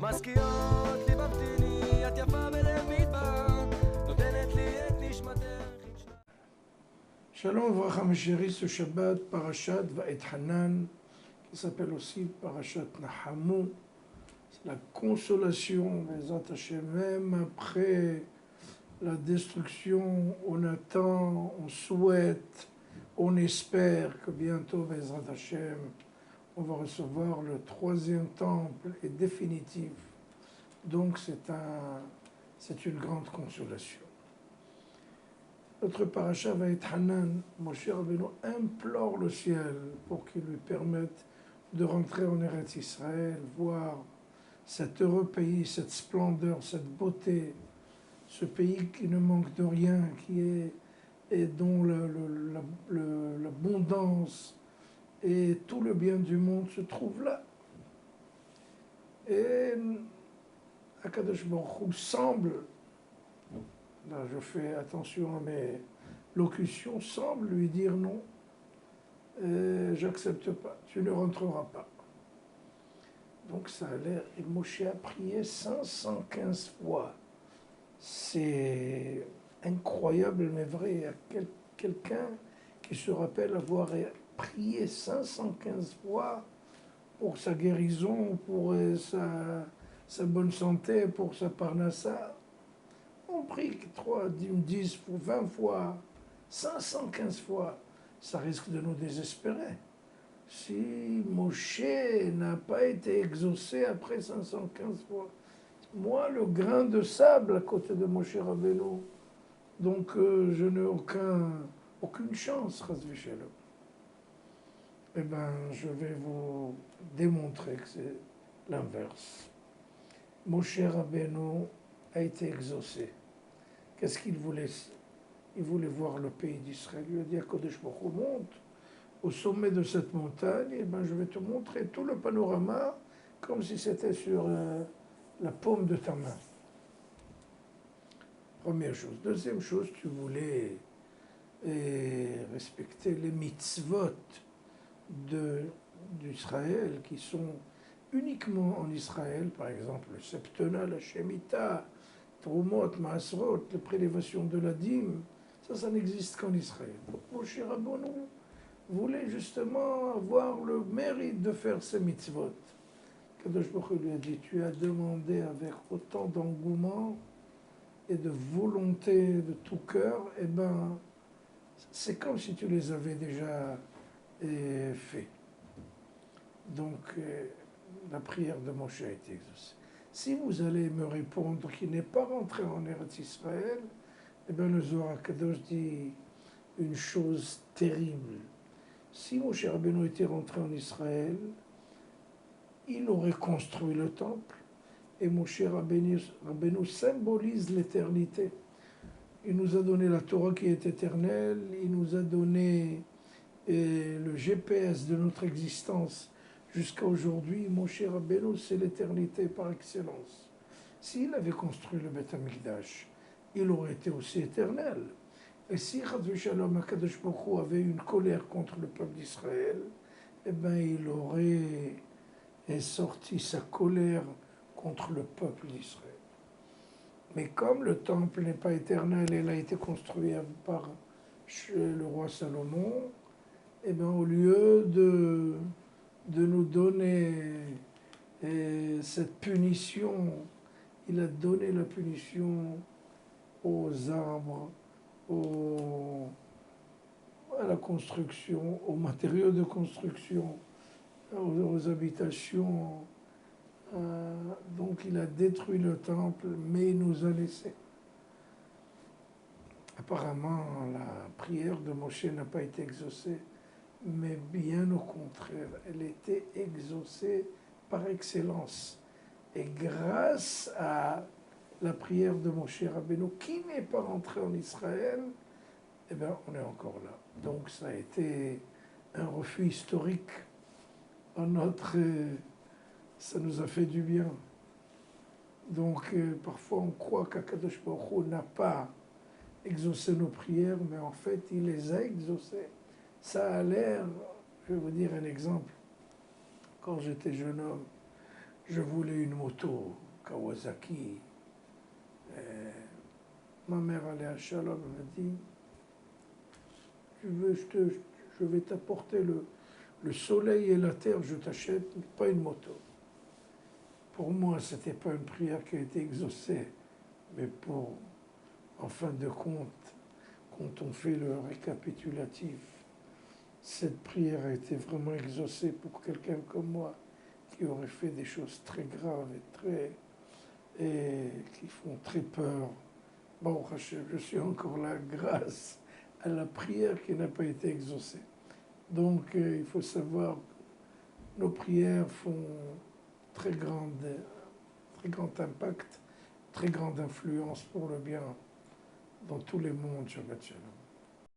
מזכירות לי במתיני, את יפה בלב מדבר, נותנת לי את נשמתך. Shalom Vracha mes chéris, ce Shabbat, Parashat Va'etchanan, qui s'appelle aussi Parashat Nahamu, c'est la consolation, Bezrat Hashem, même après la destruction, on attend, on souhaite, on espère que bientôt, Bezrat Hashem, on va recevoir le troisième temple et définitif. Donc c'est une grande consolation. Notre paracha Va'etchanan, Moshe Rabbeinu implore le ciel pour qu'il lui permette de rentrer en Eretz Israël, voir cet heureux pays, cette splendeur, cette beauté, ce pays qui ne manque de rien, qui est et dont l'abondance et tout le bien du monde se trouve là. Et Akadosh Baruch Hu semble, là je fais attention à mes locutions, semble lui dire non, j'accepte pas, tu ne rentreras pas. Donc ça a l'air, et Moshe a prié 515 fois. C'est incroyable mais vrai, il y a quelqu'un qui se rappelle avoir prié 515 fois pour sa guérison, pour sa bonne santé, pour sa parnassa. On prie 3, 10, 20 fois, 515 fois. Ça risque de nous désespérer. Si Moshe n'a pas été exaucé après 515 fois, moi, le grain de sable à côté de Moshe Rabbeinu, donc je n'ai aucune chance, Chas v'Shalom. Eh bien, je vais vous démontrer que c'est l'inverse. Moshe Rabbeinu a été exaucé. Qu'est-ce qu'il voulait? Il voulait voir le pays d'Israël. Il lui a dit à Kodesh Baruch Hu, monte au sommet de cette montagne, et ben je vais te montrer tout le panorama comme si c'était sur la paume de ta main. Première chose. Deuxième chose, tu voulais respecter les mitzvot d'Israël qui sont uniquement en Israël, par exemple le Septena, la Shemitah, Trumot, Maasrot, la prélévation de la dîme, ça n'existe qu'en Israël. Donc Moshe Rabbeinu voulait justement avoir le mérite de faire ces mitzvot. Kadosh Baruch Hu lui a dit, tu as demandé avec autant d'engouement et de volonté de tout cœur, et ben c'est comme si tu les avais déjà faits. Donc la prière de Moshe a été exaucée. Si vous allez me répondre qu'il n'est pas rentré en Eretz Israël, eh bien le Zohar Kadosh dit une chose terrible. Si Moshe Rabbeinu était rentré en Israël, il aurait construit le temple, et Moshe Rabbeinu symbolise l'éternité. Il nous a donné la Torah qui est éternelle, il nous a donné le GPS de notre existence jusqu'à aujourd'hui. Moshe Rabbeinu, c'est l'éternité par excellence. S'il avait construit le Beth Amikdash, il aurait été aussi éternel. Et si Chas v'Shalom HaKadosh Baruch Hu avait une colère contre le peuple d'Israël, eh bien il aurait sorti sa colère contre le peuple d'Israël. Mais comme le temple n'est pas éternel, il a été construit par le roi Salomon, eh bien au lieu de nous donner cette punition, il a donné la punition aux arbres, à la construction, aux matériaux de construction, aux habitations. Donc il a détruit le temple, mais il nous a laissé. Apparemment, la prière de Moshe n'a pas été exaucée, mais bien au contraire, elle était exaucée par excellence. Et grâce à la prière de Moshe Rabbeinu, qui n'est pas rentré en Israël, eh bien, on est encore là. Donc ça a été un refus historique à ça nous a fait du bien. Donc parfois on croit qu'Akadosh Baruch Hu n'a pas exaucé nos prières, mais en fait il les a exaucées. Ça a l'air, je vais vous dire un exemple. Quand j'étais jeune homme, je voulais une moto Kawasaki. Ma mère allait à Shalom, elle m'a dit, je vais t'apporter le soleil et la terre, je t'achète, pas une moto. Pour moi, ce n'était pas une prière qui a été exaucée, mais en fin de compte, quand on fait le récapitulatif, cette prière a été vraiment exaucée pour quelqu'un comme moi, qui aurait fait des choses très graves et qui font très peur. Bon, je suis encore là grâce à la prière qui n'a pas été exaucée. Donc, il faut savoir que nos prières font très grand impact, très grande influence pour le bien dans tous les mondes. Shabbat Shalom.